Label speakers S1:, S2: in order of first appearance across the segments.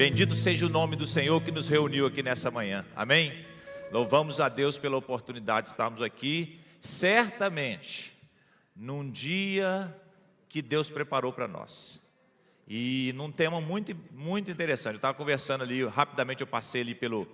S1: Bendito seja o nome do Senhor que nos reuniu aqui nessa manhã, amém? Louvamos a Deus pela oportunidade de estarmos aqui, certamente, num dia que Deus preparou para nós. E num tema muito interessante. Eu estava conversando ali, rapidamente eu passei ali pelo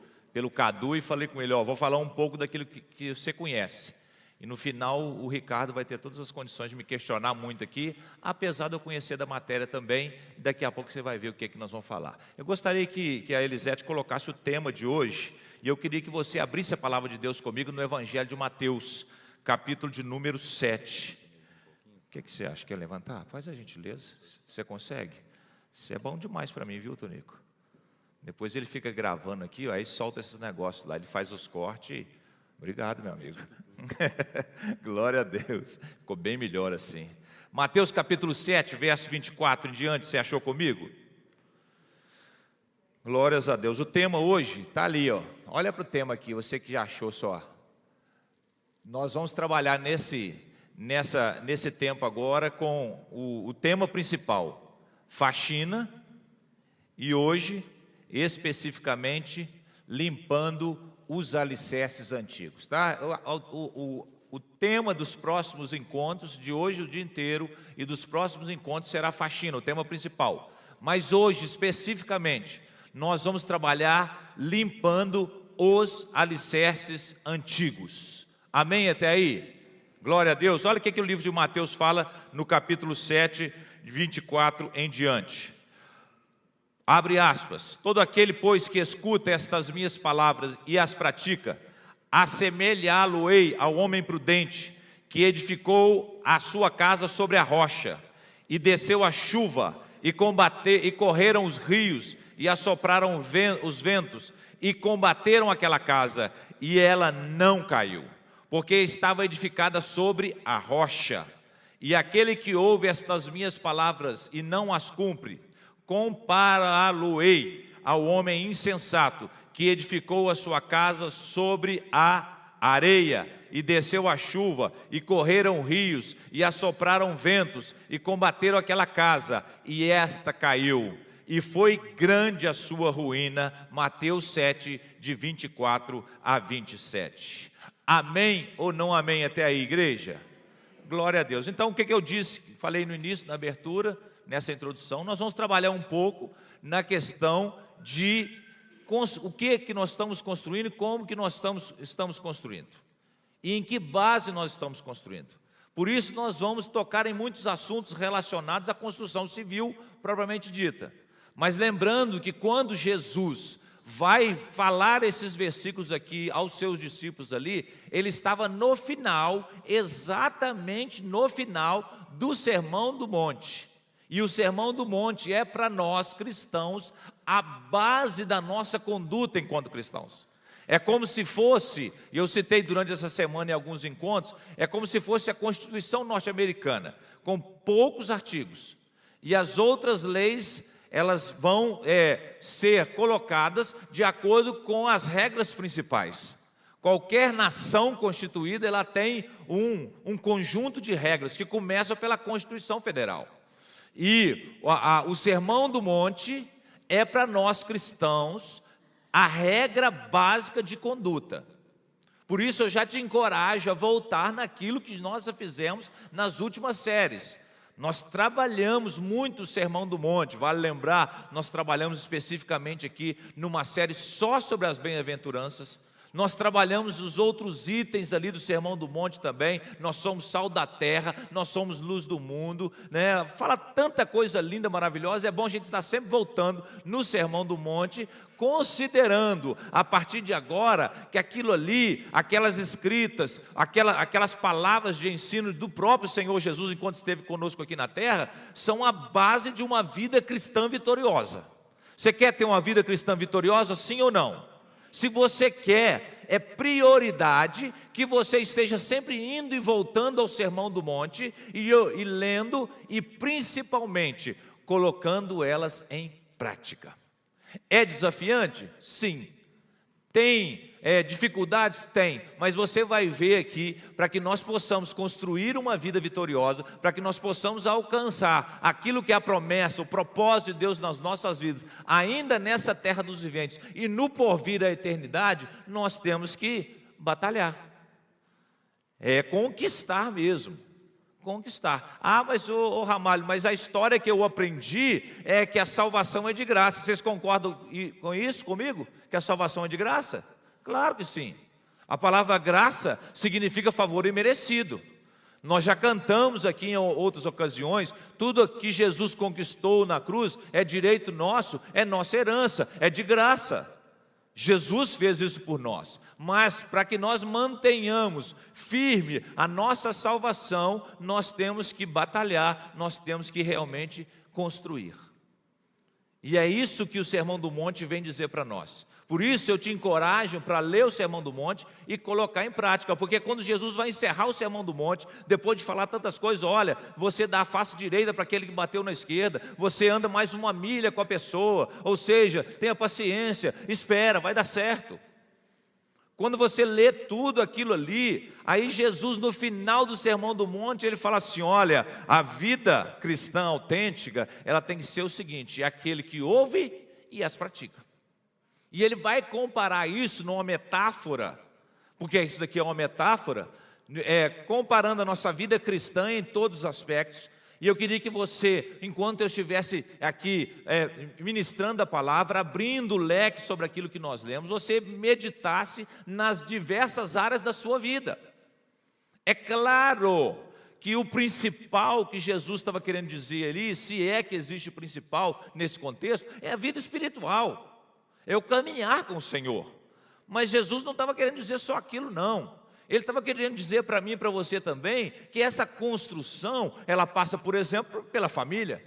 S1: Cadu e falei com ele, vou falar um pouco daquilo que você conhece. E no final o Ricardo vai ter todas as condições de me questionar muito aqui, apesar de eu conhecer da matéria também, e daqui a pouco você vai ver o que é que nós vamos falar. Eu gostaria que a Elisete colocasse o tema de hoje, e eu queria que você abrisse a palavra de Deus comigo no Evangelho de Mateus, capítulo de número 7. O que você acha? Quer levantar? Faz a gentileza, você consegue? Você é bom demais para mim, viu, Tonico? Depois ele fica gravando aqui, aí solta esses negócios lá, ele faz os cortes e... Obrigado, meu amigo. Glória a Deus. Ficou bem melhor assim. Mateus capítulo 7, verso 24 em diante, você achou comigo? Glórias a Deus. O tema hoje está ali, olha para o tema aqui, você que já achou só. Nós vamos trabalhar nesse tempo agora com o tema principal, faxina, e hoje, especificamente, limpando os alicerces antigos, tá? O tema dos próximos encontros, de hoje o dia inteiro, e dos próximos encontros será faxina, o tema principal. Mas hoje, especificamente, nós vamos trabalhar limpando os alicerces antigos. Amém até aí? Glória a Deus. Olha o que o livro de Mateus fala no capítulo 7, 24 em diante. Abre aspas, todo aquele, pois, que escuta estas minhas palavras e as pratica, assemelhá-lo-ei ao homem prudente, que edificou a sua casa sobre a rocha, e desceu a chuva, e correram os rios, e assopraram os ventos, e combateram aquela casa, e ela não caiu, porque estava edificada sobre a rocha. E aquele que ouve estas minhas palavras e não as cumpre, compará-lo-ei ao homem insensato, que edificou a sua casa sobre a areia, e desceu a chuva, e correram rios, e assopraram ventos, e combateram aquela casa, e esta caiu, e foi grande a sua ruína. Mateus 7, de 24 a 27. Amém ou não amém até aí, igreja? Glória a Deus. Então, o que eu disse, falei no início, na abertura, nessa introdução, nós vamos trabalhar um pouco na questão de o que nós estamos construindo e como que nós estamos construindo. E em que base nós estamos construindo. Por isso nós vamos tocar em muitos assuntos relacionados à construção civil propriamente dita. Mas lembrando que quando Jesus vai falar esses versículos aqui aos seus discípulos ali, ele estava no final, exatamente no final do Sermão do Monte. E o Sermão do Monte é para nós cristãos a base da nossa conduta enquanto cristãos. É como se fosse, e eu citei durante essa semana em alguns encontros, é como se fosse a Constituição norte-americana, com poucos artigos. E as outras leis, elas vão ser colocadas de acordo com as regras principais. Qualquer nação constituída, ela tem um conjunto de regras que começa pela Constituição Federal. E o Sermão do Monte é para nós cristãos a regra básica de conduta. Por isso eu já te encorajo a voltar naquilo que nós já fizemos nas últimas séries. Nós trabalhamos muito o Sermão do Monte, vale lembrar, nós trabalhamos especificamente aqui numa série só sobre as bem-aventuranças. Nós trabalhamos os outros itens ali do Sermão do Monte também. Nós somos sal da terra, nós somos luz do mundo, né? Fala tanta coisa linda, maravilhosa. É bom a gente estar sempre voltando no Sermão do Monte, considerando a partir de agora que aquilo ali, aquelas escritas, aquelas palavras de ensino do próprio Senhor Jesus enquanto esteve conosco aqui na terra, são a base de uma vida cristã vitoriosa. Você quer ter uma vida cristã vitoriosa, sim ou não? Se você quer, é prioridade que você esteja sempre indo e voltando ao Sermão do Monte e lendo e principalmente colocando elas em prática. É desafiante? Sim. Tem dificuldades? Tem, mas você vai ver aqui, para que nós possamos construir uma vida vitoriosa, para que nós possamos alcançar aquilo que é a promessa, o propósito de Deus nas nossas vidas, ainda nessa terra dos viventes e no porvir a eternidade, nós temos que batalhar, conquistar mesmo. Conquistar. Mas ô Ramalho, mas a história que eu aprendi é que a salvação é de graça. Vocês concordam com isso comigo? Que a salvação é de graça? Claro que sim. A palavra graça significa favor imerecido. Nós já cantamos aqui em outras ocasiões, tudo que Jesus conquistou na cruz é direito nosso, é nossa herança, é de graça. Jesus fez isso por nós, mas para que nós mantenhamos firme a nossa salvação, nós temos que batalhar, nós temos que realmente construir. E é isso que o Sermão do Monte vem dizer para nós. Por isso eu te encorajo para ler o Sermão do Monte e colocar em prática, porque quando Jesus vai encerrar o Sermão do Monte, depois de falar tantas coisas, olha, você dá a face direita para aquele que bateu na esquerda, você anda mais uma milha com a pessoa, ou seja, tenha paciência, espera, vai dar certo. Quando você lê tudo aquilo ali, aí Jesus no final do Sermão do Monte, ele fala assim, olha, a vida cristã autêntica, ela tem que ser o seguinte, é aquele que ouve e as pratica. E ele vai comparar isso numa metáfora, porque isso daqui é uma metáfora, comparando a nossa vida cristã em todos os aspectos. E eu queria que você, enquanto eu estivesse aqui ministrando a palavra, abrindo o leque sobre aquilo que nós lemos, você meditasse nas diversas áreas da sua vida. É claro que o principal que Jesus estava querendo dizer ali, se é que existe o principal nesse contexto, é a vida espiritual. É o caminhar com o Senhor. Mas Jesus não estava querendo dizer só aquilo, não. Ele estava querendo dizer para mim e para você também, que essa construção, ela passa, por exemplo, pela família.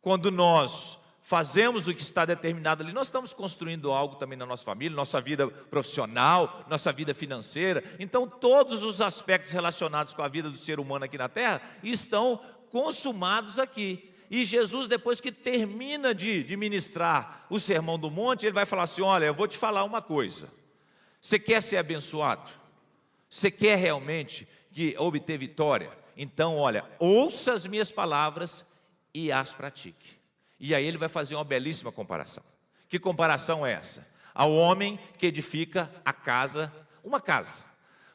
S1: Quando nós fazemos o que está determinado ali, nós estamos construindo algo também na nossa família, nossa vida profissional, nossa vida financeira. Então, todos os aspectos relacionados com a vida do ser humano aqui na Terra estão consumados aqui. E Jesus, depois que termina de ministrar o Sermão do Monte, ele vai falar assim, olha, eu vou te falar uma coisa. Você quer ser abençoado? Você quer realmente obter vitória? Então, olha, ouça as minhas palavras e as pratique. E aí ele vai fazer uma belíssima comparação. Que comparação é essa? Ao homem que edifica a casa, uma casa.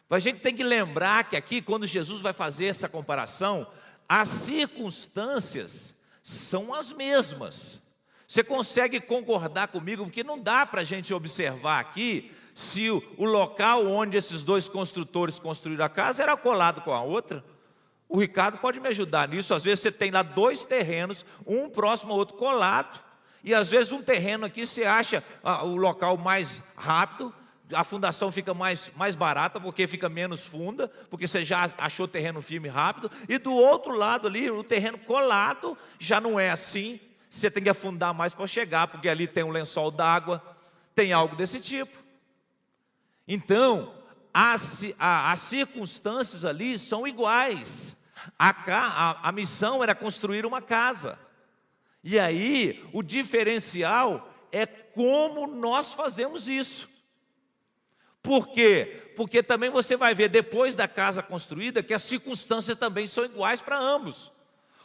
S1: A gente tem que lembrar que aqui, quando Jesus vai fazer essa comparação, as circunstâncias são as mesmas. Você consegue concordar comigo? Porque não dá para a gente observar aqui se o local onde esses dois construtores construíram a casa era colado com a outra. O Ricardo pode me ajudar nisso. Às vezes você tem lá dois terrenos, um próximo ao outro colado, e às vezes um terreno aqui você acha o local mais rápido, a fundação fica mais barata, porque fica menos funda, porque você já achou terreno firme rápido, e do outro lado ali, o terreno colado, já não é assim, você tem que afundar mais para chegar, porque ali tem um lençol d'água, tem algo desse tipo. Então, as circunstâncias ali são iguais, a missão era construir uma casa, e aí o diferencial é como nós fazemos isso. Por quê? Porque também você vai ver depois da casa construída que as circunstâncias também são iguais para ambos.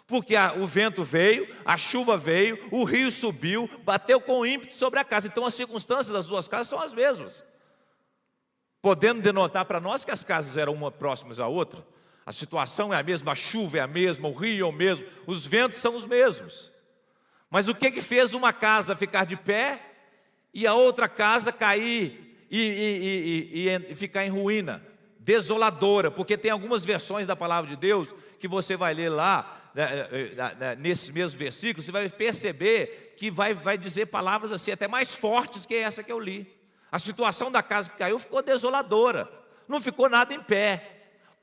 S1: Porque o vento veio, a chuva veio, o rio subiu, bateu com ímpeto sobre a casa. Então as circunstâncias das duas casas são as mesmas. Podendo denotar para nós que as casas eram uma próximas à outra. A situação é a mesma, a chuva é a mesma, o rio é o mesmo, os ventos são os mesmos. Mas o que fez uma casa ficar de pé e a outra casa cair e ficar em ruína, desoladora? Porque tem algumas versões da palavra de Deus que você vai ler lá, nesses mesmos versículos, você vai perceber que vai dizer palavras assim, até mais fortes que essa que eu li. A situação da casa que caiu ficou desoladora, não ficou nada em pé.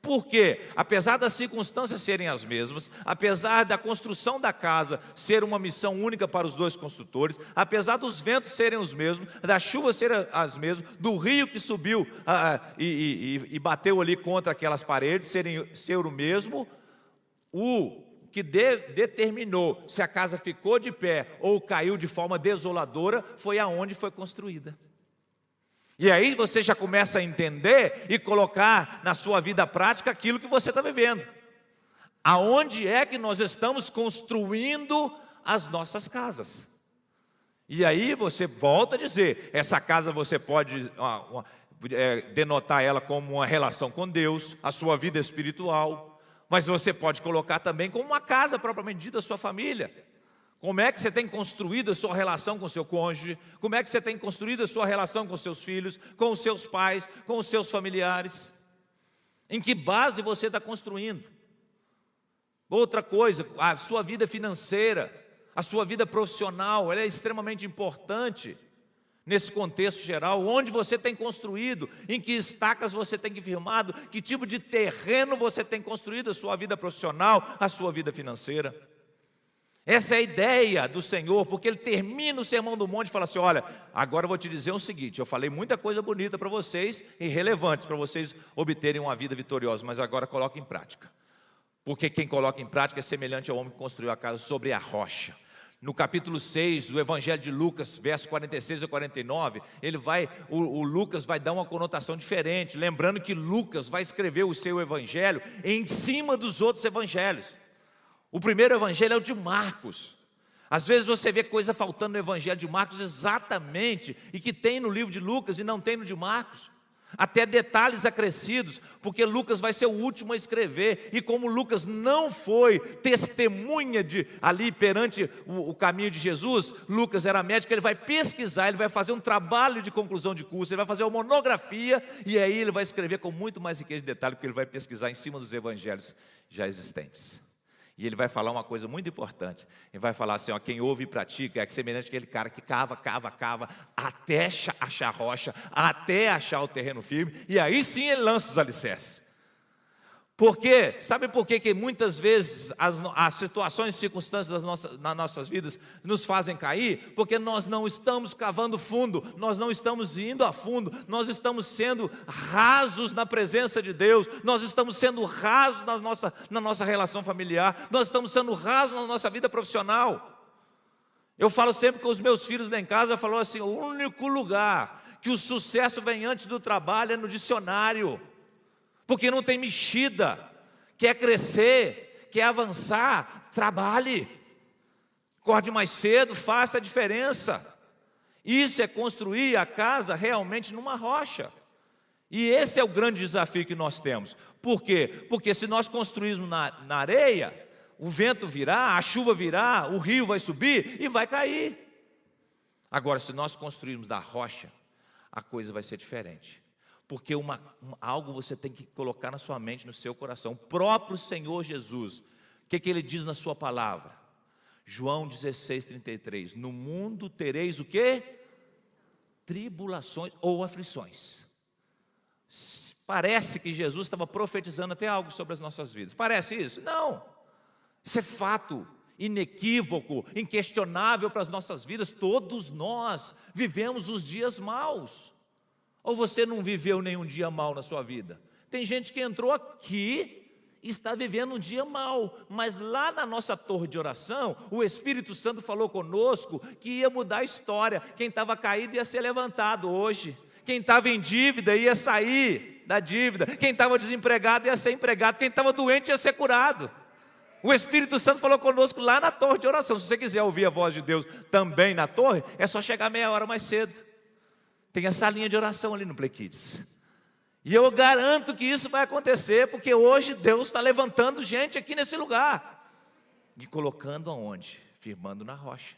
S1: Por quê? Apesar das circunstâncias serem as mesmas, apesar da construção da casa ser uma missão única para os dois construtores, apesar dos ventos serem os mesmos, das chuvas serem as mesmas, do rio que subiu e bateu ali contra aquelas paredes ser o mesmo, o que determinou se a casa ficou de pé ou caiu de forma desoladora foi aonde foi construída. E aí você já começa a entender e colocar na sua vida prática aquilo que você está vivendo. Aonde é que nós estamos construindo as nossas casas? E aí você volta a dizer, essa casa você pode denotar ela como uma relação com Deus, a sua vida espiritual, mas você pode colocar também como uma casa propriamente dita da sua família. Como é que você tem construído a sua relação com o seu cônjuge? Como é que você tem construído a sua relação com os seus filhos, com os seus pais, com os seus familiares? Em que base você está construindo? Outra coisa, a sua vida financeira, a sua vida profissional, ela é extremamente importante nesse contexto geral. Onde você tem construído, em que estacas você tem firmado, que tipo de terreno você tem construído a sua vida profissional, a sua vida financeira. Essa é a ideia do Senhor, porque Ele termina o Sermão do Monte e fala assim, olha, agora eu vou te dizer o seguinte, eu falei muita coisa bonita para vocês e relevantes para vocês obterem uma vida vitoriosa, mas agora coloca em prática. Porque quem coloca em prática é semelhante ao homem que construiu a casa sobre a rocha. No capítulo 6 do Evangelho de Lucas, versos 46 a 49, o Lucas vai dar uma conotação diferente, lembrando que Lucas vai escrever o seu evangelho em cima dos outros evangelhos. O primeiro evangelho é o de Marcos. Às vezes você vê coisa faltando no evangelho de Marcos exatamente, e que tem no livro de Lucas e não tem no de Marcos. Até detalhes acrescidos, porque Lucas vai ser o último a escrever, e como Lucas não foi testemunha ali perante o caminho de Jesus, Lucas era médico, ele vai pesquisar, ele vai fazer um trabalho de conclusão de curso, ele vai fazer uma monografia, e aí ele vai escrever com muito mais riqueza de detalhe, porque ele vai pesquisar em cima dos evangelhos já existentes. E ele vai falar uma coisa muito importante. Ele vai falar assim, ó, quem ouve e pratica é semelhante àquele cara que cava, até achar rocha, até achar o terreno firme, e aí sim ele lança os alicerces. Sabe por que muitas vezes as situações e circunstâncias nas nossas vidas nos fazem cair? Porque nós não estamos cavando fundo, nós não estamos indo a fundo, nós estamos sendo rasos na presença de Deus, nós estamos sendo rasos na nossa relação familiar, nós estamos sendo rasos na nossa vida profissional. Eu falo sempre com os meus filhos lá em casa, eu falo assim, o único lugar que o sucesso vem antes do trabalho é no dicionário. Porque não tem mexida, quer crescer, quer avançar, trabalhe, acorde mais cedo, faça a diferença. Isso é construir a casa realmente numa rocha. E esse é o grande desafio que nós temos. Por quê? Porque se nós construirmos na areia, o vento virá, a chuva virá, o rio vai subir e vai cair. Agora, se nós construirmos da rocha, a coisa vai ser diferente. Porque algo você tem que colocar na sua mente, no seu coração. O próprio Senhor Jesus, o que Ele diz na sua palavra? João 16:33, no mundo tereis o quê? Tribulações ou aflições. Parece que Jesus estava profetizando até algo sobre as nossas vidas. Parece isso? Não. Isso é fato inequívoco, inquestionável para as nossas vidas. Todos nós vivemos os dias maus. Ou você não viveu nenhum dia mal na sua vida? Tem gente que entrou aqui e está vivendo um dia mal, mas lá na nossa torre de oração, o Espírito Santo falou conosco que ia mudar a história. Quem estava caído ia ser levantado hoje. Quem estava em dívida ia sair da dívida. Quem estava desempregado ia ser empregado. Quem estava doente ia ser curado. O Espírito Santo falou conosco lá na torre de oração. Se você quiser ouvir a voz de Deus também na torre, é só chegar meia hora mais cedo. Tem essa linha de oração ali no Play Kids. E eu garanto que isso vai acontecer, porque hoje Deus está levantando gente aqui nesse lugar. E colocando aonde? Firmando na rocha.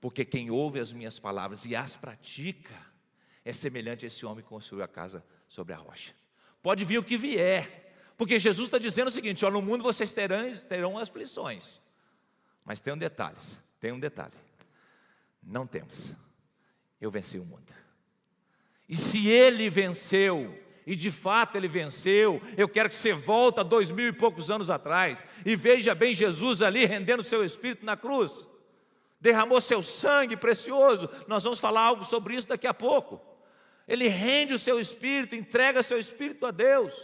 S1: Porque quem ouve as minhas palavras e as pratica, é semelhante a esse homem que construiu a casa sobre a rocha. Pode vir o que vier. Porque Jesus está dizendo o seguinte, ó, no mundo vocês terão aflições. Mas tem um detalhe. Não temos. Eu venci o mundo. E se Ele venceu, e de fato Ele venceu, eu quero que você volte a 2000 e poucos anos atrás, e veja bem Jesus ali rendendo seu Espírito na cruz, derramou seu sangue precioso. Nós vamos falar algo sobre isso daqui a pouco. Ele rende o seu Espírito, entrega seu Espírito a Deus.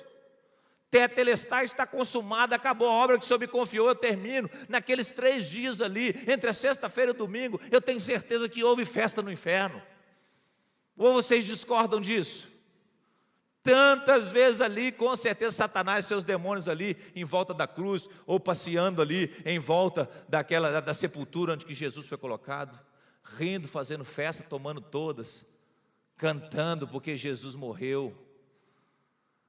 S1: Tetelestai está consumada, acabou a obra que o Senhor me confiou, eu termino. Naqueles 3 dias ali, entre a sexta-feira e o domingo, eu tenho certeza que houve festa no inferno. Ou vocês discordam disso? Tantas vezes ali, com certeza Satanás e seus demônios ali em volta da cruz, ou passeando ali em volta da sepultura onde que Jesus foi colocado, rindo, fazendo festa, tomando todas, cantando porque Jesus morreu.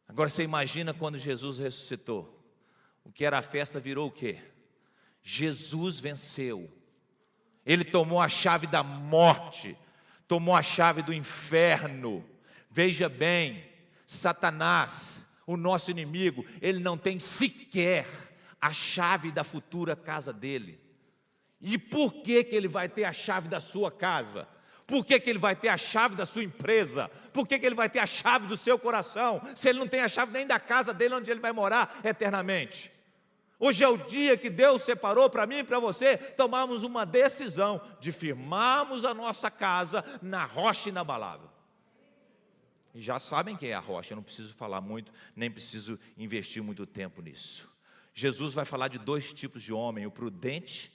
S1: Agora você imagina quando Jesus ressuscitou, o que era a festa virou o quê? Jesus venceu, Ele tomou a chave da morte, tomou a chave do inferno. Veja bem, Satanás, o nosso inimigo, ele não tem sequer a chave da futura casa dele. E por que ele vai ter a chave da sua casa? Por que ele vai ter a chave da sua empresa? Por que ele vai ter a chave do seu coração, se ele não tem a chave nem da casa dele, onde ele vai morar eternamente? Hoje é o dia que Deus separou para mim e para você tomarmos uma decisão de firmarmos a nossa casa na rocha inabalável. E já sabem quem é a rocha, eu não preciso falar muito, nem preciso investir muito tempo nisso. Jesus vai falar de dois tipos de homem, o prudente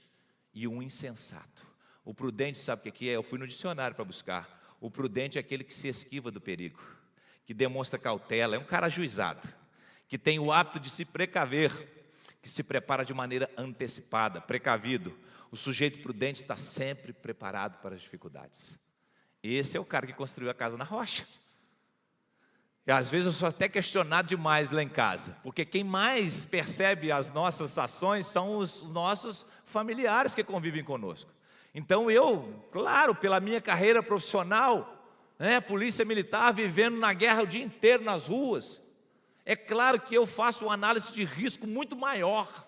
S1: e o insensato. O prudente, sabe o que é? Eu fui no dicionário para buscar. O prudente é aquele que se esquiva do perigo, que demonstra cautela, é um cara ajuizado, que tem o hábito de se precaver, que se prepara de maneira antecipada, precavido. O sujeito prudente está sempre preparado para as dificuldades. Esse é o cara que construiu a casa na rocha. E às vezes eu sou até questionado demais lá em casa, porque quem mais percebe as nossas ações são os nossos familiares que convivem conosco. Então eu, claro, pela minha carreira profissional, polícia militar, vivendo na guerra o dia inteiro nas ruas, é claro que eu faço uma análise de risco muito maior.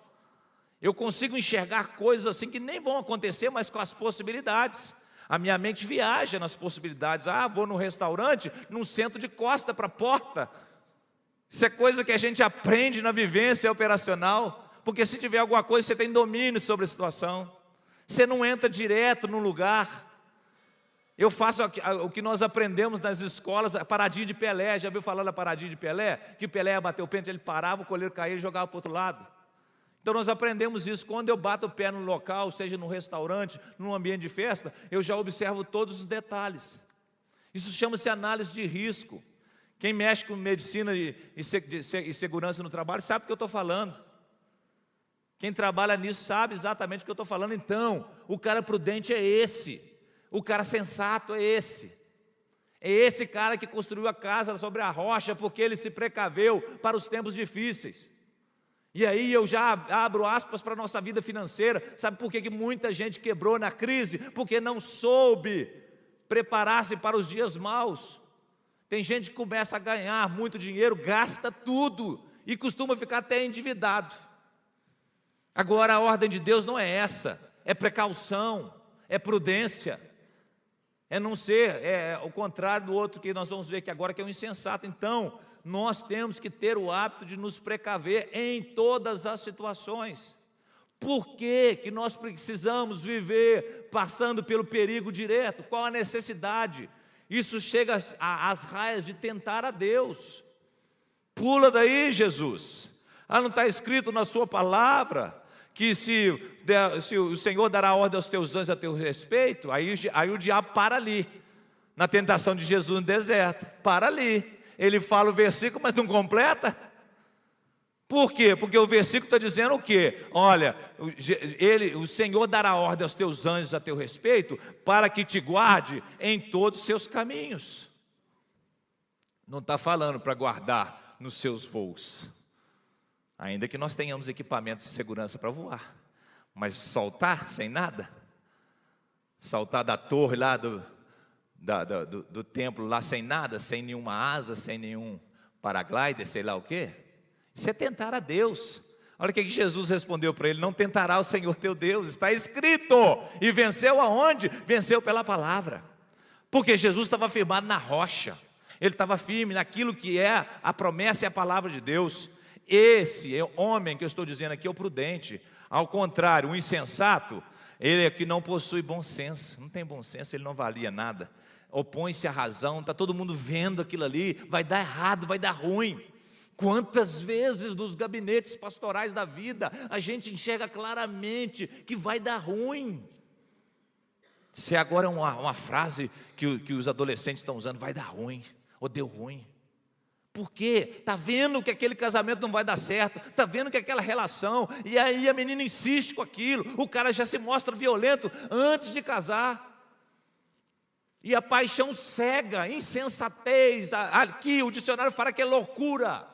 S1: Eu consigo enxergar coisas assim que nem vão acontecer, mas com as possibilidades. A minha mente viaja nas possibilidades. Vou num restaurante, num centro de costa para a porta. Isso é coisa que a gente aprende na vivência operacional, porque se tiver alguma coisa, você tem domínio sobre a situação. Você não entra direto no lugar. Eu faço o que nós aprendemos nas escolas, a paradinha de Pelé. Já ouviu falar da paradinha de Pelé? Que Pelé ia bater o pênalti, ele parava, o goleiro caía e jogava para o outro lado. Então nós aprendemos isso. Quando eu bato o pé no local, seja num restaurante, num ambiente de festa, eu já observo todos os detalhes. Isso chama-se análise de risco. Quem mexe com medicina e segurança no trabalho sabe o que eu estou falando. Quem trabalha nisso sabe exatamente o que eu estou falando. Então, o cara prudente é esse. O cara sensato é esse. É esse cara que construiu a casa sobre a rocha, porque ele se precaveu para os tempos difíceis. E aí eu já abro aspas para a nossa vida financeira. Sabe por que muita gente quebrou na crise? Porque não soube preparar-se para os dias maus. Tem gente que começa a ganhar muito dinheiro, gasta tudo e costuma ficar até endividado. Agora a ordem de Deus não é essa, é precaução, é prudência, é não ser, é o contrário do outro que nós vamos ver aqui agora, que é o insensato. Então, nós temos que ter o hábito de nos precaver em todas as situações. Por que nós precisamos viver passando pelo perigo direto? Qual a necessidade? Isso chega às raias de tentar a Deus. Pula daí, Jesus. Não está escrito na sua palavra que se o Senhor dará ordem aos teus anjos a teu respeito? Aí o diabo para ali, na tentação de Jesus no deserto, para ali. Ele fala o versículo, mas não completa. Por quê? Porque o versículo está dizendo o quê? Olha, o Senhor dará ordem aos teus anjos a teu respeito, para que te guarde em todos os seus caminhos. Não está falando para guardar nos seus voos, ainda que nós tenhamos equipamentos de segurança para voar, mas saltar sem nada, saltar da torre lá do templo lá sem nada, sem nenhuma asa, sem nenhum paraglider, sei lá o quê, isso é tentar a Deus. Olha o que Jesus respondeu para ele: não tentará o Senhor teu Deus, está escrito. E venceu aonde? Venceu pela palavra, porque Jesus estava firmado na rocha, ele estava firme naquilo que é a promessa e a palavra de Deus. Esse homem que eu estou dizendo aqui é o prudente. Ao contrário, o insensato, ele é que não possui bom senso. Não tem bom senso, ele não valia nada. Opõe-se à razão, está todo mundo vendo aquilo ali, vai dar errado, vai dar ruim. Quantas vezes nos gabinetes pastorais da vida a gente enxerga claramente que vai dar ruim. Se agora é uma frase que os adolescentes estão usando, vai dar ruim, ou deu ruim. Por quê? Está vendo que aquele casamento não vai dar certo, está vendo que aquela relação, e aí a menina insiste com aquilo, o cara já se mostra violento antes de casar. E a paixão cega, insensatez, aqui o dicionário fala que é loucura.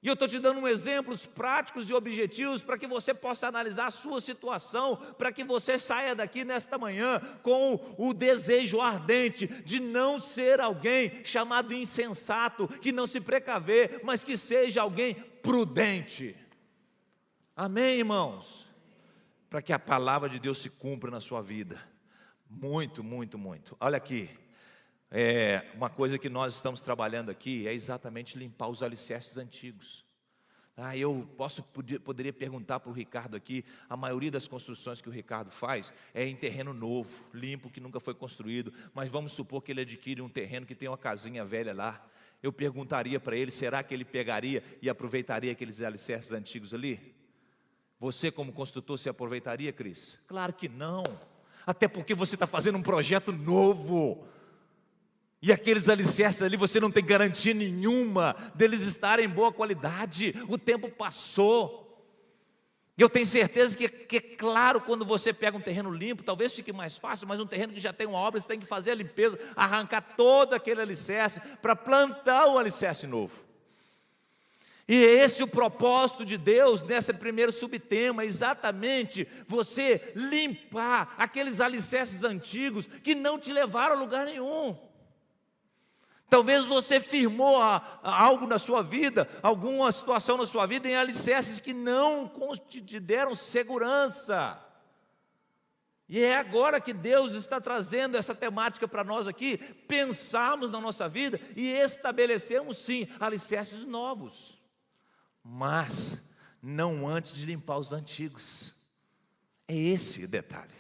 S1: E eu estou te dando exemplos práticos e objetivos para que você possa analisar a sua situação, para que você saia daqui nesta manhã com o desejo ardente de não ser alguém chamado insensato, que não se precaver, mas que seja alguém prudente. Amém, irmãos? Para que a palavra de Deus se cumpra na sua vida. Muito, muito, muito. Olha aqui. Uma coisa que nós estamos trabalhando aqui é exatamente limpar os alicerces antigos. Eu poderia perguntar para o Ricardo aqui, a maioria das construções que o Ricardo faz é em terreno novo, limpo, que nunca foi construído, mas vamos supor que ele adquire um terreno que tem uma casinha velha lá. Eu perguntaria para ele, será que ele pegaria e aproveitaria aqueles alicerces antigos ali? Você como construtor se aproveitaria, Cris? Claro que não, até porque você está fazendo um projeto novo. E aqueles alicerces ali você não tem garantia nenhuma deles estarem em boa qualidade. O tempo passou. E eu tenho certeza que é claro, quando você pega um terreno limpo, talvez fique mais fácil, mas um terreno que já tem uma obra, você tem que fazer a limpeza, arrancar todo aquele alicerce para plantar um alicerce novo. E esse é o propósito de Deus nesse primeiro subtema, exatamente você limpar aqueles alicerces antigos que não te levaram a lugar nenhum. Talvez você firmou algo na sua vida, alguma situação na sua vida em alicerces que não te deram segurança. E é agora que Deus está trazendo essa temática para nós aqui, pensarmos na nossa vida e estabelecermos sim alicerces novos. Mas não antes de limpar os antigos. É esse o detalhe.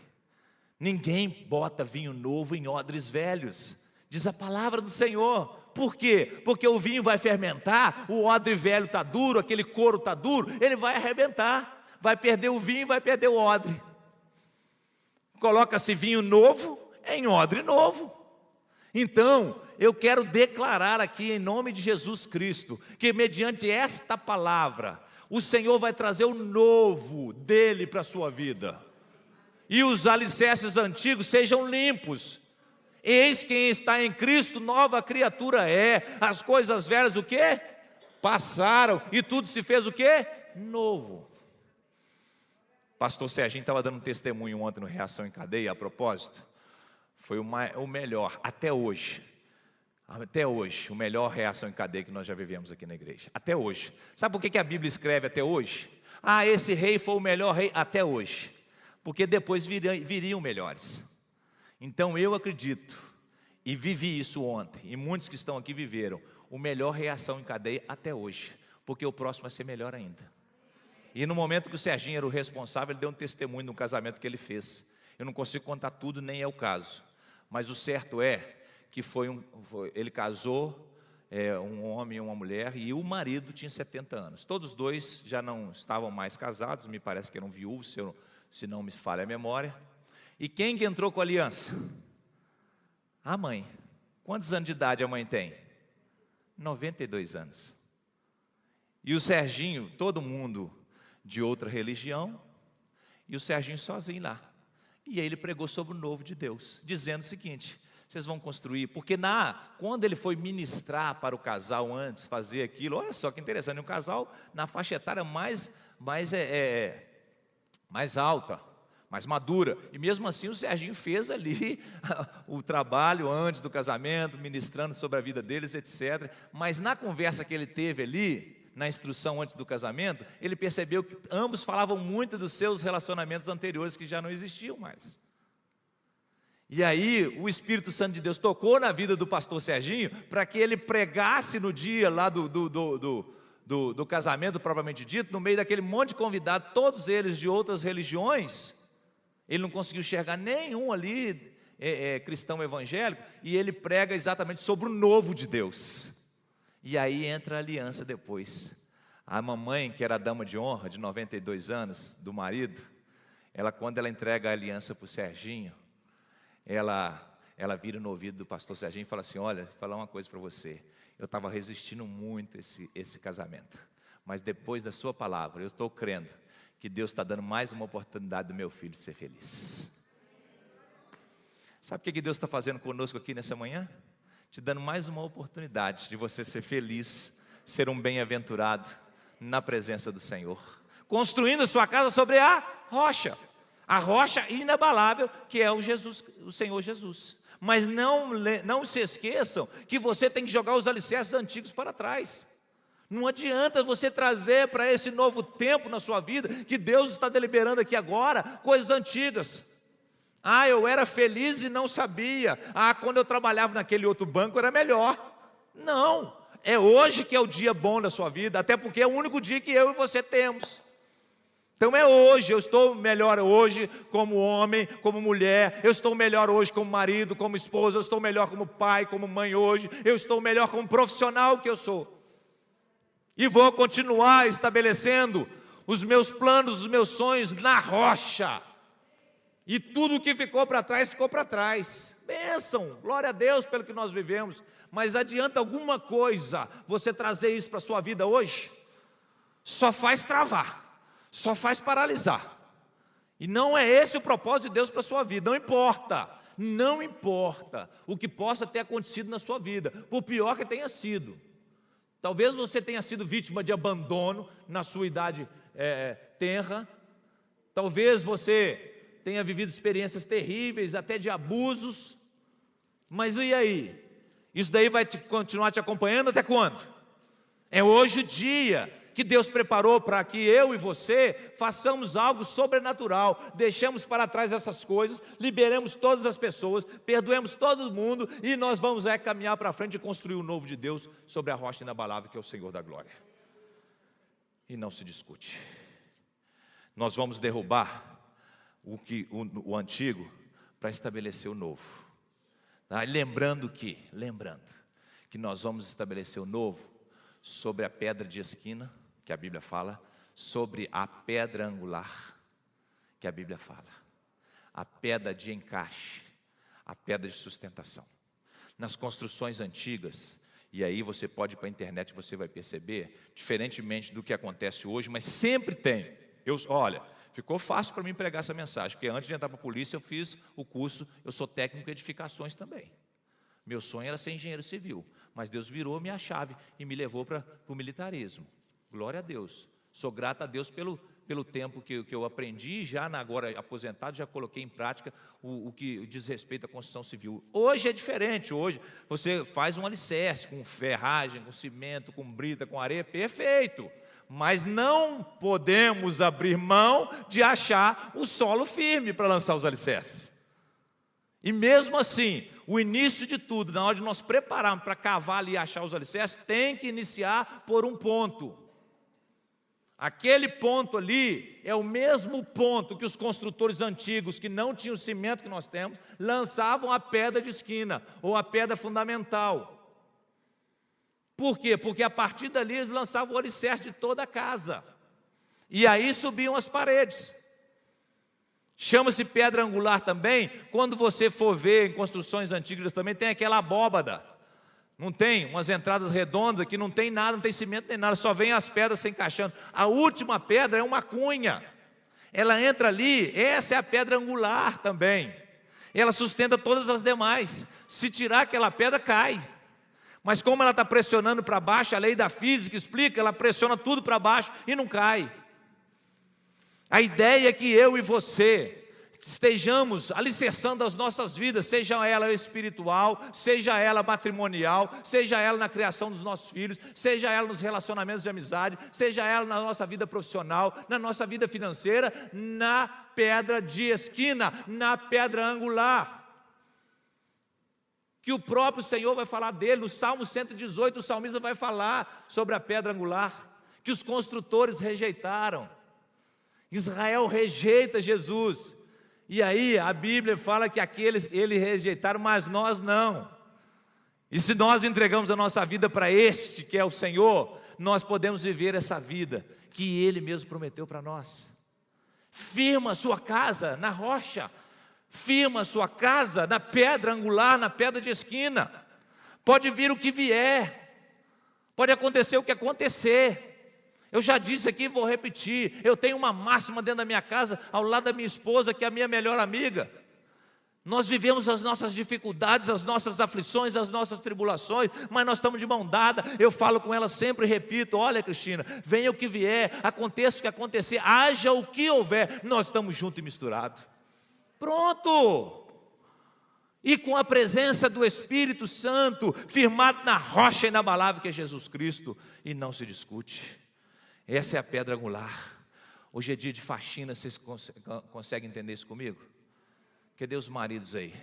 S1: Ninguém bota vinho novo em odres velhos. Diz a palavra do Senhor. Por quê? Porque o vinho vai fermentar, o odre velho está duro, aquele couro está duro, ele vai arrebentar, vai perder o vinho, vai perder o odre. Coloca-se vinho novo em odre novo. Então, eu quero declarar aqui em nome de Jesus Cristo, que mediante esta palavra, o Senhor vai trazer o novo dele para a sua vida. E os alicerces antigos sejam limpos. Eis quem está em Cristo, nova criatura é. As coisas velhas o quê? Passaram e tudo se fez o quê? Novo. Pastor Serginho estava dando um testemunho ontem no Reação em Cadeia, a propósito. Foi o melhor, até hoje, o melhor Reação em Cadeia que nós já vivemos aqui na igreja. Até hoje. Sabe por que a Bíblia escreve até hoje? Esse rei foi o melhor rei até hoje. Porque depois viriam melhores. Então eu acredito, e vivi isso ontem, e muitos que estão aqui viveram, o melhor Reação em Cadeia até hoje, porque o próximo vai ser melhor ainda. E no momento que o Serginho era o responsável, ele deu um testemunho no casamento que ele fez. Eu não consigo contar tudo, nem é o caso, mas o certo é que ele casou, um homem e uma mulher, e o marido tinha 70 anos. Todos dois já não estavam mais casados, me parece que eram viúvos, se não me falha a memória. E quem que entrou com a aliança? A mãe. Quantos anos de idade a mãe tem? 92 anos. E o Serginho, todo mundo de outra religião, e o Serginho sozinho lá. E aí ele pregou sobre o novo de Deus, dizendo o seguinte: vocês vão construir, porque quando ele foi ministrar para o casal antes, fazer aquilo, olha só que interessante, um casal na faixa etária mais alta, mais madura, e mesmo assim o Serginho fez ali o trabalho antes do casamento, ministrando sobre a vida deles, etc. Mas na conversa que ele teve ali, na instrução antes do casamento, ele percebeu que ambos falavam muito dos seus relacionamentos anteriores que já não existiam mais. E aí o Espírito Santo de Deus tocou na vida do pastor Serginho para que ele pregasse no dia lá do casamento propriamente dito, no meio daquele monte de convidados, todos eles de outras religiões. Ele não conseguiu enxergar nenhum ali cristão evangélico, e ele prega exatamente sobre o novo de Deus. E aí entra a aliança depois. A mamãe, que era a dama de honra, de 92 anos, do marido, quando ela entrega a aliança para o Serginho, ela vira no ouvido do pastor Serginho e fala assim: olha, vou falar uma coisa para você, eu estava resistindo muito esse casamento, mas depois da sua palavra, eu estou crendo que Deus está dando mais uma oportunidade do meu filho de ser feliz. Sabe o que Deus está fazendo conosco aqui nessa manhã? Te dando mais uma oportunidade de você ser feliz, ser um bem-aventurado na presença do Senhor, construindo sua casa sobre a rocha inabalável, que é o Senhor Jesus. Mas não se esqueçam que você tem que jogar os alicerces antigos para trás. Não adianta você trazer para esse novo tempo na sua vida, que Deus está deliberando aqui agora, coisas antigas. Eu era feliz e não sabia. Quando eu trabalhava naquele outro banco era melhor. Não, é hoje que é o dia bom da sua vida, até porque é o único dia que eu e você temos. Então é hoje, eu estou melhor hoje como homem, como mulher, eu estou melhor hoje como marido, como esposa, eu estou melhor como pai, como mãe hoje, eu estou melhor como profissional que eu sou. E vou continuar estabelecendo os meus planos, os meus sonhos na rocha. E tudo que ficou para trás, ficou para trás. Bênção, glória a Deus pelo que nós vivemos. Mas adianta alguma coisa você trazer isso para a sua vida hoje? Só faz travar. Só faz paralisar. E não é esse o propósito de Deus para a sua vida. Não importa o que possa ter acontecido na sua vida, por pior que tenha sido. Talvez você tenha sido vítima de abandono na sua idade tenra. Talvez você tenha vivido experiências terríveis, até de abusos. Mas e aí? Isso daí vai continuar te acompanhando até quando? É hoje o dia que Deus preparou para que eu e você façamos algo sobrenatural, deixemos para trás essas coisas, liberemos todas as pessoas, perdoemos todo mundo e nós vamos caminhar para frente e construir o novo de Deus sobre a rocha inabalável que é o Senhor da glória. E não se discute. Nós vamos derrubar o antigo para estabelecer o novo. Lembrando que nós vamos estabelecer o novo sobre a pedra de esquina, que a Bíblia fala, sobre a pedra angular, que a Bíblia fala, a pedra de encaixe, a pedra de sustentação. Nas construções antigas, e aí você pode ir para a internet e você vai perceber, diferentemente do que acontece hoje, mas sempre tem. Olha, ficou fácil para mim pregar essa mensagem, porque antes de entrar para a polícia eu fiz o curso, eu sou técnico em edificações também. Meu sonho era ser engenheiro civil, mas Deus virou minha chave e me levou para o militarismo. Glória a Deus. Sou grato a Deus pelo tempo que eu aprendi, já agora aposentado, já coloquei em prática o que diz respeito à construção civil. Hoje é diferente, hoje você faz um alicerce com ferragem, com cimento, com brita, com areia, perfeito. Mas não podemos abrir mão de achar o solo firme para lançar os alicerces. E mesmo assim, o início de tudo, na hora de nós prepararmos para cavar ali e achar os alicerces, tem que iniciar por um ponto. Aquele ponto ali é o mesmo ponto que os construtores antigos, que não tinham o cimento que nós temos, lançavam a pedra de esquina, ou a pedra fundamental. Por quê? Porque a partir dali eles lançavam o alicerce de toda a casa. E aí subiam as paredes. Chama-se pedra angular também, quando você for ver em construções antigas também, tem aquela abóbada. Não tem umas entradas redondas que não tem nada, não tem cimento nem nada, só vem as pedras se encaixando. A última pedra é uma cunha. Ela entra ali, essa é a pedra angular também. Ela sustenta todas as demais. Se tirar aquela pedra, cai. Mas como ela está pressionando para baixo, a lei da física explica, ela pressiona tudo para baixo e não cai. A ideia é que eu e você estejamos alicerçando as nossas vidas, seja ela espiritual, seja ela matrimonial, seja ela na criação dos nossos filhos, seja ela nos relacionamentos de amizade, seja ela na nossa vida profissional, na nossa vida financeira, na pedra de esquina, na pedra angular. Que o próprio Senhor vai falar dele, no Salmo 118, o salmista vai falar sobre a pedra angular, que os construtores rejeitaram. Israel rejeita Jesus. E aí a Bíblia fala que aqueles eles rejeitaram, mas nós não. E se nós entregamos a nossa vida para este que é o Senhor, nós podemos viver essa vida que Ele mesmo prometeu para nós. Firma a sua casa na rocha. Firma a sua casa na pedra angular, na pedra de esquina. Pode vir o que vier. Pode acontecer o que acontecer. Eu já disse aqui e vou repetir. Eu tenho uma máxima dentro da minha casa, ao lado da minha esposa, que é a minha melhor amiga. Nós vivemos as nossas dificuldades, as nossas aflições, as nossas tribulações, mas nós estamos de mão dada. Eu falo com ela sempre e repito: olha, Cristina, venha o que vier, aconteça o que acontecer, haja o que houver, nós estamos juntos e misturados. Pronto! E com a presença do Espírito Santo, firmado na rocha inabalável que é Jesus Cristo, e não se discute. Essa é a pedra angular. Hoje é dia de faxina, vocês conseguem entender isso comigo? Cadê os maridos aí?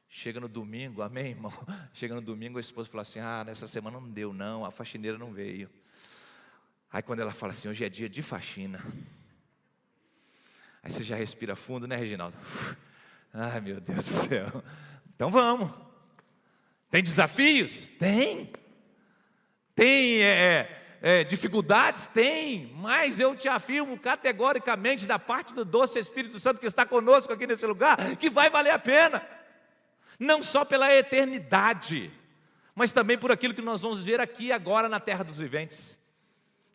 S1: Chega no domingo, amém, irmão? Chega no domingo, a esposa fala assim: nessa semana não deu não, a faxineira não veio. Aí quando ela fala assim: hoje é dia de faxina. Aí você já respira fundo, né, Reginaldo? Ai, meu Deus do céu. Então vamos. Tem desafios? Tem. Tem dificuldades? Tem. Mas eu te afirmo categoricamente, da parte do doce Espírito Santo que está conosco aqui nesse lugar, que vai valer a pena. Não só pela eternidade, mas também por aquilo que nós vamos ver aqui agora na terra dos viventes.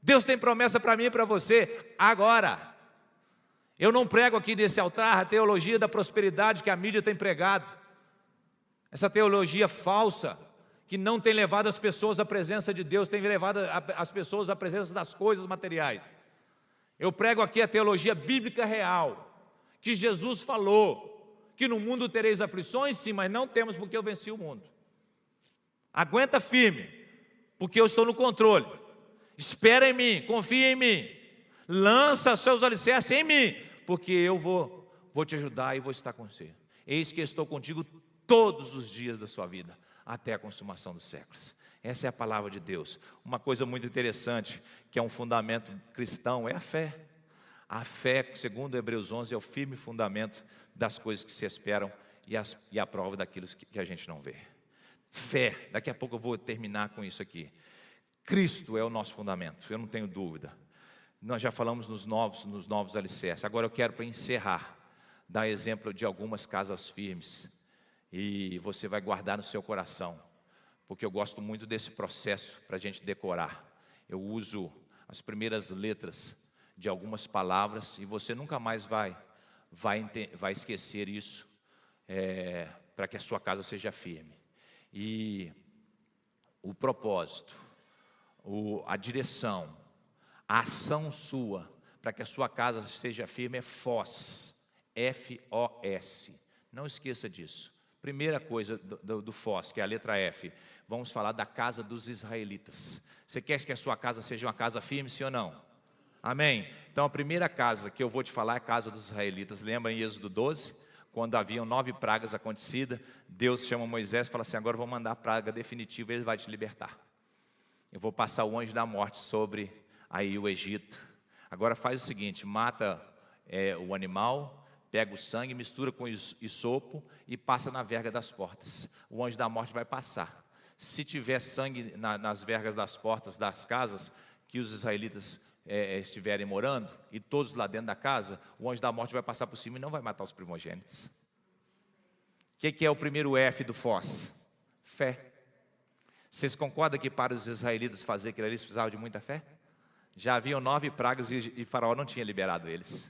S1: Deus tem promessa para mim e para você agora. Eu não prego aqui desse altar a teologia da prosperidade que a mídia tem pregado. Essa teologia falsa, que não tem levado as pessoas à presença de Deus, tem levado as pessoas à presença das coisas materiais. Eu prego aqui a teologia bíblica real, que Jesus falou, que no mundo tereis aflições, sim, mas não temos, porque eu venci o mundo. Aguenta firme, porque eu estou no controle. Espera em mim, confia em mim. Lança seus alicerces em mim, porque eu vou te ajudar e vou estar com você. Eis que estou contigo todos os dias da sua vida, até a consumação dos séculos. Essa é a palavra de Deus. Uma coisa muito interessante, que é um fundamento cristão, é a fé. A fé, segundo Hebreus 11, é o firme fundamento das coisas que se esperam e a prova daquilo que a gente não vê. Fé, daqui a pouco eu vou terminar com isso aqui. Cristo é o nosso fundamento, eu não tenho dúvida. Nós já falamos nos novos alicerces. Agora eu quero, para encerrar, dar exemplo de algumas casas firmes. E você vai guardar no seu coração, porque eu gosto muito desse processo para a gente decorar. Eu uso as primeiras letras de algumas palavras e você nunca mais vai esquecer isso, para que a sua casa seja firme. E o propósito, a direção, a ação sua, para que a sua casa seja firme, é FOS, F-O-S. Não esqueça disso. Primeira coisa do FOS, que é a letra F, vamos falar da casa dos israelitas. Você quer que a sua casa seja uma casa firme, sim ou não? Amém? Então a primeira casa que eu vou te falar é a casa dos israelitas. Lembra em Êxodo 12? Quando haviam 9 pragas acontecidas, Deus chama Moisés e fala assim: agora eu vou mandar a praga definitiva, ele vai te libertar. Eu vou passar o anjo da morte sobre aí o Egito. Agora faz o seguinte: mata o animal, pega o sangue, mistura com isopo e passa na verga das portas. O anjo da morte vai passar. Se tiver sangue nas vergas das portas das casas que os israelitas estiverem morando, e todos lá dentro da casa, o anjo da morte vai passar por cima e não vai matar os primogênitos. O que é o primeiro F do FOS? Fé. Vocês concordam que para os israelitas fazer aquilo ali, eles precisavam de muita fé? Já haviam 9 pragas e Faraó não tinha liberado eles.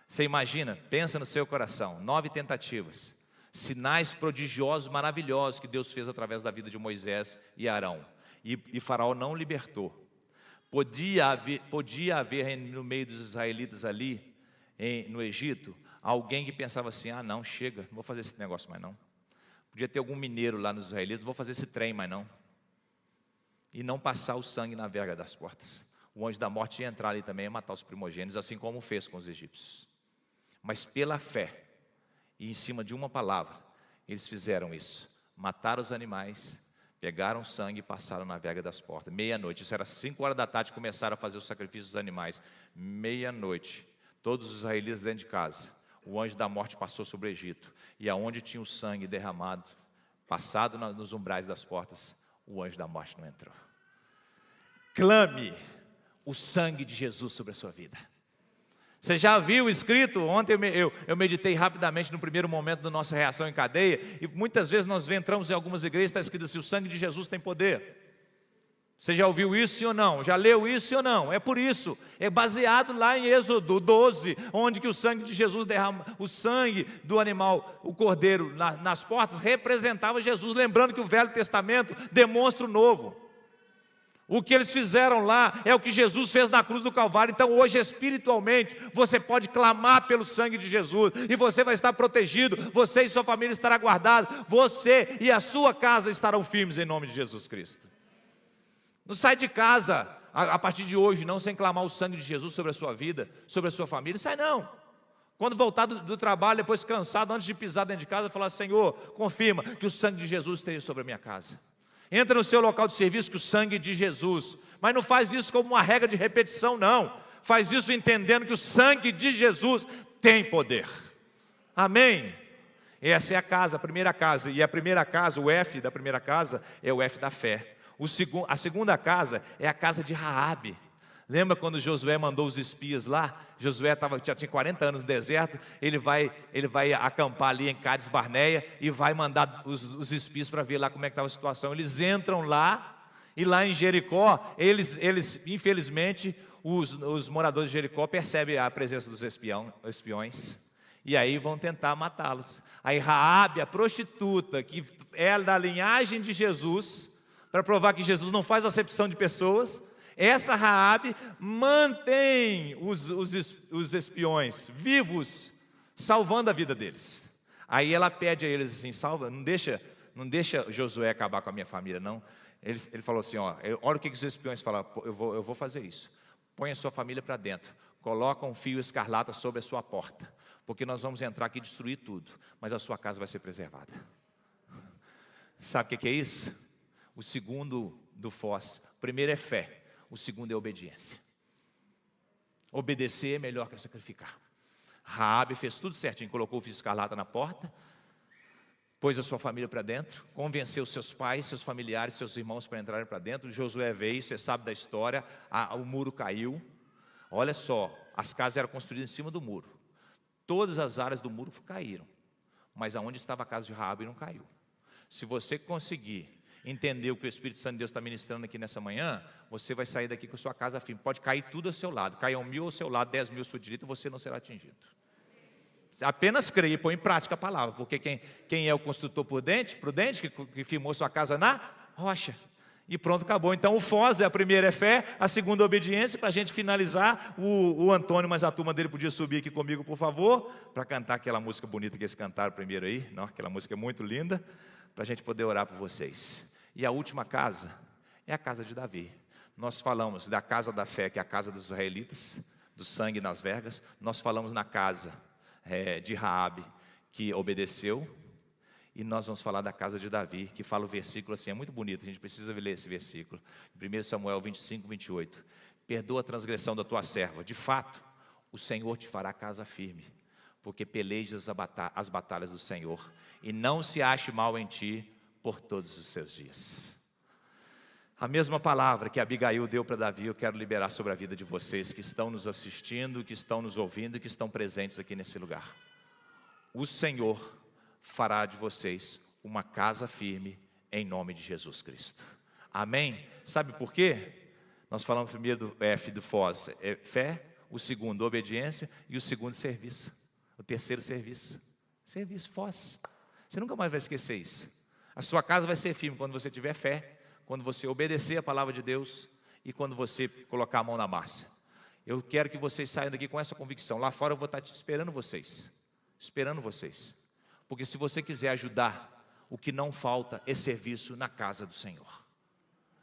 S1: Você imagina, pensa no seu coração, 9 tentativas, sinais prodigiosos, maravilhosos que Deus fez através da vida de Moisés e Arão, e Faraó não libertou. Podia haver no meio dos israelitas ali, no Egito, alguém que pensava assim: não, chega, não vou fazer esse negócio mais não. Podia ter algum mineiro lá nos israelitas: não vou fazer esse trem mais não. E não passar o sangue na verga das portas. O anjo da morte ia entrar ali também e matar os primogênitos, assim como fez com os egípcios. Mas pela fé, e em cima de uma palavra, eles fizeram isso. Mataram os animais, pegaram sangue e passaram na verga das portas. Meia-noite, isso era 5 horas da tarde, começaram a fazer o sacrifício dos animais. Meia-noite, todos os israelitas dentro de casa. O anjo da morte passou sobre o Egito. E aonde tinha o sangue derramado, passado nos umbrais das portas, o anjo da morte não entrou. Clame o sangue de Jesus sobre a sua vida. Você já viu escrito? Ontem eu meditei rapidamente no primeiro momento da nossa reação em cadeia, e muitas vezes nós entramos em algumas igrejas, está escrito assim: o sangue de Jesus tem poder. Você já ouviu isso, sim ou não? Já leu isso, sim ou não? É por isso, é baseado lá em Êxodo 12, onde que o sangue de Jesus derrama, o sangue do animal, o cordeiro, nas portas, representava Jesus, lembrando que o Velho Testamento demonstra o Novo. O que eles fizeram lá é o que Jesus fez na cruz do Calvário. Então hoje, espiritualmente, você pode clamar pelo sangue de Jesus, e você vai estar protegido, você e sua família estarão guardados, você e a sua casa estarão firmes em nome de Jesus Cristo. Não sai de casa a partir de hoje não sem clamar o sangue de Jesus sobre a sua vida, sobre a sua família. Não sai não. Quando voltar do trabalho, depois cansado, antes de pisar dentro de casa, falar: Senhor, confirma que o sangue de Jesus esteja sobre a minha casa. Entra no seu local de serviço com o sangue de Jesus, mas não faz isso como uma regra de repetição, não. Faz isso entendendo que o sangue de Jesus tem poder. Amém? Essa é a casa, a primeira casa. E a primeira casa, o F da primeira casa, é o F da fé. A segunda casa é a casa de Raabe. Lembra quando Josué mandou os espias lá? Josué já tinha 40 anos no deserto. Ele vai acampar ali em Cades Barneia e vai mandar os espias para ver lá como é que estava a situação. Eles entram lá, e lá em Jericó, eles infelizmente, os moradores de Jericó percebem a presença dos espiões, e aí vão tentar matá-los. Aí Raabe, a prostituta, que é da linhagem de Jesus, para provar que Jesus não faz acepção de pessoas, essa Raabe mantém os espiões vivos, salvando a vida deles. Aí ela pede a eles assim: salva, não deixa Josué acabar com a minha família, não. Ele falou assim: olha o que os espiões falaram: eu vou fazer isso. Põe a sua família para dentro, coloca um fio escarlata sobre a sua porta, porque nós vamos entrar aqui e destruir tudo, mas a sua casa vai ser preservada. Sabe o que é isso? O segundo do Foz. O primeiro é fé, o segundo é obediência. Obedecer é melhor que sacrificar. Raabe fez tudo certinho, colocou o fio escarlata na porta, pôs a sua família para dentro, convenceu seus pais, seus familiares, seus irmãos para entrarem para dentro. Josué veio, você sabe da história, o muro caiu. Olha só, as casas eram construídas em cima do muro. Todas as áreas do muro caíram, mas aonde estava a casa de Raabe não caiu. Se você conseguir entender o que o Espírito Santo de Deus está ministrando aqui nessa manhã, você vai sair daqui com a sua casa firme. Pode cair tudo ao seu lado, caia 1.000 ao seu lado, 10.000 à sua direita, você não será atingido. Apenas creia e põe em prática a palavra, porque quem é o construtor prudente que firmou sua casa na rocha. E pronto, acabou. Então o Foz, a primeira é fé, a segunda é obediência. Para a gente finalizar, o Antônio, mas a turma dele podia subir aqui comigo, por favor, para cantar aquela música bonita que eles cantaram primeiro aí. Não, aquela música é muito linda, para a gente poder orar por vocês. E a última casa é a casa de Davi. Nós falamos da casa da fé, que é a casa dos israelitas, do sangue nas vergas. Nós falamos na casa de Raabe, que obedeceu. E nós vamos falar da casa de Davi, que fala o versículo assim, é muito bonito, a gente precisa ler esse versículo. 1 Samuel 25, 28. Perdoa a transgressão da tua serva. De fato, o Senhor te fará casa firme, porque pelejas as batalhas do Senhor, e não se ache mal em ti por todos os seus dias. A mesma palavra que Abigail deu para Davi, eu quero liberar sobre a vida de vocês que estão nos assistindo, que estão nos ouvindo, que estão presentes aqui nesse lugar. O Senhor fará de vocês uma casa firme em nome de Jesus Cristo. Amém? Sabe por quê? Nós falamos primeiro do F do Foz, é fé, o segundo obediência e o segundo serviço. O terceiro serviço Foz. Você nunca mais vai esquecer isso. A sua casa vai ser firme quando você tiver fé, quando você obedecer a palavra de Deus e quando você colocar a mão na massa. Eu quero que vocês saiam daqui com essa convicção. Lá fora eu vou estar esperando vocês. Porque se você quiser ajudar, o que não falta é serviço na casa do Senhor.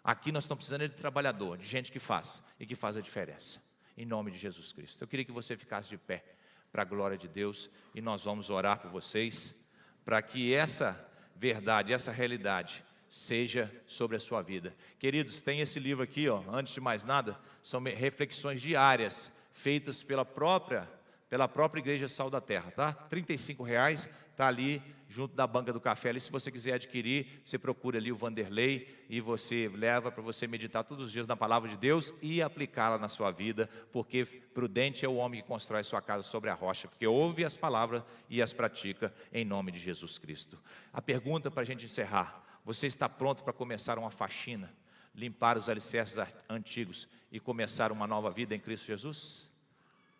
S1: Aqui nós estamos precisando de trabalhador, de gente que faz e que faz a diferença. Em nome de Jesus Cristo. Eu queria que você ficasse de pé para a glória de Deus e nós vamos orar por vocês para que essa verdade, essa realidade seja sobre a sua vida. Queridos, tem esse livro aqui, antes de mais nada, são reflexões diárias, feitas pela própria pela própria Igreja Sal da Terra, tá? R$35, está ali junto da banca do café. Ali, se você quiser adquirir, você procura ali o Vanderlei e você leva para você meditar todos os dias na palavra de Deus e aplicá-la na sua vida, porque prudente é o homem que constrói sua casa sobre a rocha, porque ouve as palavras e as pratica em nome de Jesus Cristo. A pergunta para a gente encerrar: você está pronto para começar uma faxina, limpar os alicerces antigos e começar uma nova vida em Cristo Jesus?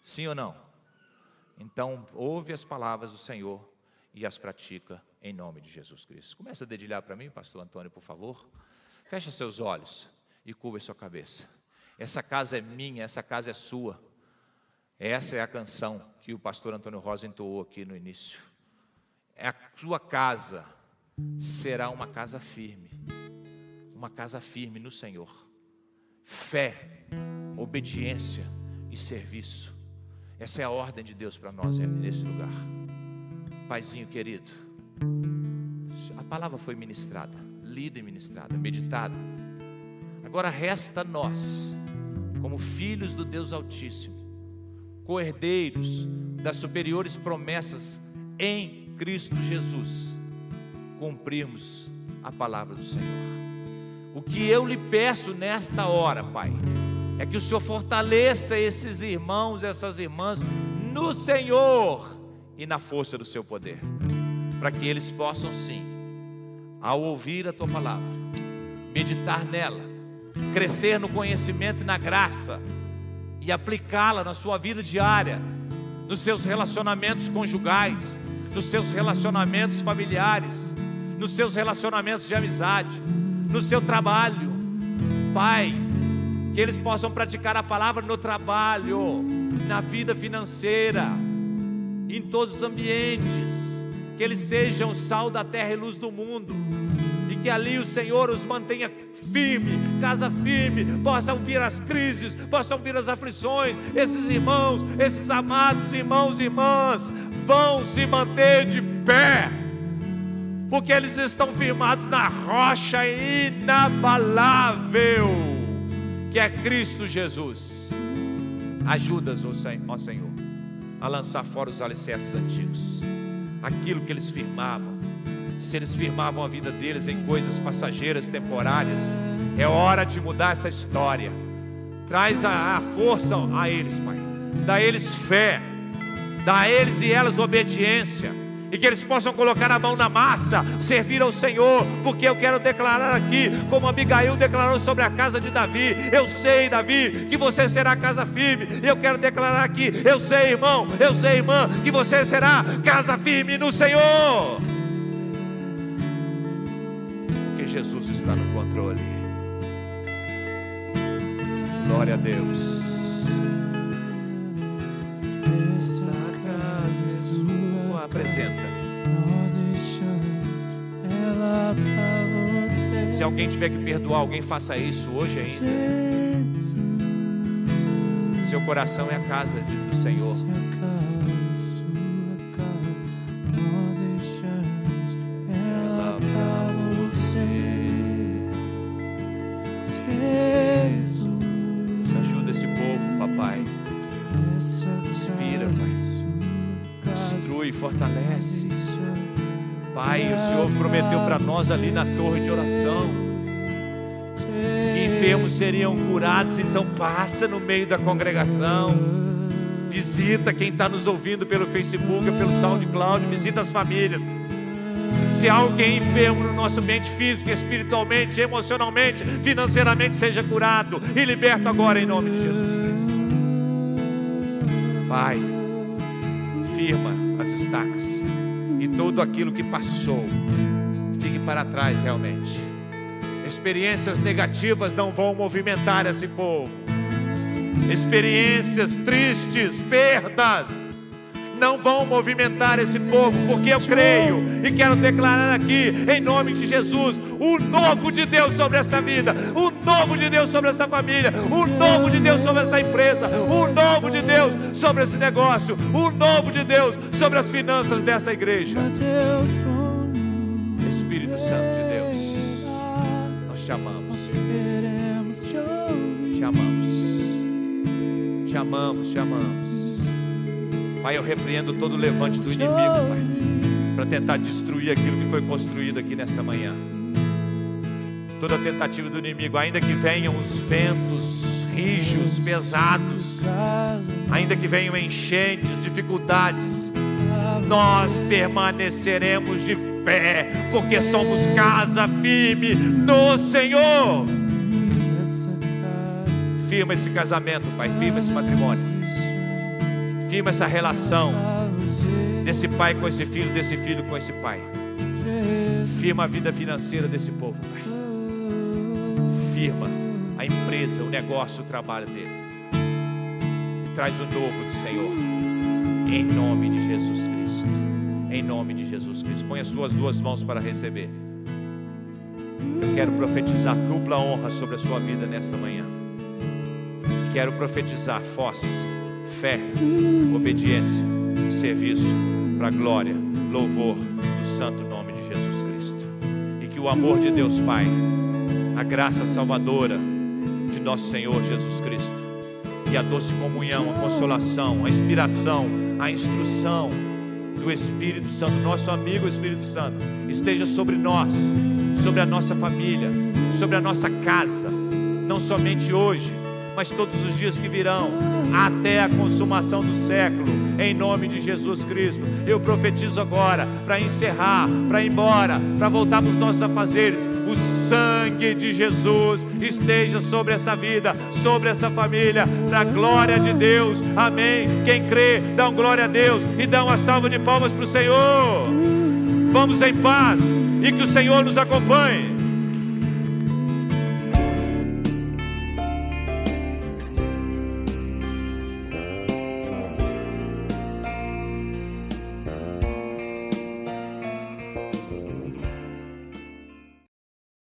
S1: Sim ou não? Então, ouve as palavras do Senhor e as pratica em nome de Jesus Cristo. Começa a dedilhar para mim, pastor Antônio, por favor. Feche seus olhos e curva sua cabeça. Essa casa é minha, essa casa é sua. Essa é a canção que o pastor Antônio Rosa entoou aqui no início. A sua casa será uma casa firme no Senhor. Fé, obediência e serviço. Essa é a ordem de Deus para nós nesse lugar. Paizinho querido, a palavra foi ministrada, lida e ministrada, meditada. Agora resta nós, como filhos do Deus Altíssimo, co-herdeiros das superiores promessas em Cristo Jesus, cumprirmos a palavra do Senhor. O que eu lhe peço nesta hora, Pai, é que o Senhor fortaleça esses irmãos e essas irmãs no Senhor e na força do seu poder, para que eles possam sim, ao ouvir a Tua palavra, meditar nela, crescer no conhecimento e na graça e aplicá-la na sua vida diária, nos seus relacionamentos conjugais, nos seus relacionamentos familiares, nos seus relacionamentos de amizade, no seu trabalho. Pai, que eles possam praticar a palavra no trabalho, na vida financeira, em todos os ambientes, que eles sejam sal da terra e luz do mundo, e que ali o Senhor os mantenha firme, casa firme, possam vir as crises, possam vir as aflições. Esses irmãos, esses amados irmãos e irmãs vão se manter de pé, porque eles estão firmados na rocha inabalável, que é Cristo Jesus. Ajuda-os, ó Senhor, a lançar fora os alicerces antigos, aquilo que eles firmavam. Se eles firmavam a vida deles em coisas passageiras, temporárias, é hora de mudar essa história. Traz a força a eles, Pai. Dá a eles fé, dá a eles e elas obediência, e que eles possam colocar a mão na massa, servir ao Senhor, porque eu quero declarar aqui, como Abigail declarou sobre a casa de Davi: eu sei, Davi, que você será casa firme. E eu quero declarar aqui: eu sei, irmão, eu sei, irmã, que você será casa firme no Senhor, porque Jesus está no controle. Glória a Deus. Essa casa é sua presença.
S2: Nós deixamos ela pra você.
S1: Se alguém tiver que perdoar alguém, faça isso hoje ainda. Seu coração é a casa do Senhor.
S2: Sua casa, nós deixamos ela pra você. Jesus,
S1: ajuda esse povo, papai. Inspira, Pai. Instrui, fortalece. Pai, o Senhor prometeu para nós ali na torre de oração que enfermos seriam curados. Então passa no meio da congregação, visita quem está nos ouvindo pelo Facebook, pelo SoundCloud, visita as famílias. Se há alguém enfermo no nosso ambiente físico, espiritualmente, emocionalmente, financeiramente, seja curado e liberto agora em nome de Jesus Cristo. Pai, firma as estacas, e tudo aquilo que passou fique para trás realmente. Experiências negativas não vão movimentar esse povo. Experiências tristes, perdas, não vão movimentar esse povo, porque eu creio e quero declarar aqui, em nome de Jesus, o novo de Deus sobre essa vida, o novo de Deus sobre essa família, o novo de Deus sobre essa empresa, o novo de Deus sobre esse negócio, o novo de Deus sobre as finanças dessa igreja. Espírito Santo de Deus, nós te amamos, te amamos, te amamos, te amamos. Pai, eu repreendo todo o levante do inimigo, Pai, para tentar destruir aquilo que foi construído aqui nessa manhã. Toda tentativa do inimigo, ainda que venham os ventos rijos, pesados, ainda que venham enchentes, dificuldades, nós permaneceremos de pé, porque somos casa firme no Senhor. Firma esse casamento, Pai, firma esse matrimônio, firma essa relação desse pai com esse filho, desse filho com esse pai. Firma a vida financeira desse povo, Pai. Firma a empresa, o negócio, o trabalho dele. E traz o novo do Senhor, em nome de Jesus Cristo. Em nome de Jesus Cristo. Põe as suas duas mãos para receber. Eu quero profetizar dupla honra sobre a sua vida nesta manhã. Quero profetizar força, fé, obediência e serviço para a glória, louvor do santo nome de Jesus Cristo. E que o amor de Deus Pai, a graça salvadora de nosso Senhor Jesus Cristo, e a doce comunhão, a consolação, a inspiração, a instrução do Espírito Santo, nosso amigo Espírito Santo, esteja sobre nós, sobre a nossa família, sobre a nossa casa, não somente hoje, mas todos os dias que virão, até a consumação do século, em nome de Jesus Cristo. Eu profetizo agora, para encerrar, para ir embora, para voltarmos nossos afazeres, o sangue de Jesus esteja sobre essa vida, sobre essa família, para a glória de Deus, amém. Quem crê, dá uma glória a Deus, e dá uma salva de palmas para o Senhor. Vamos em paz, e que o Senhor nos acompanhe.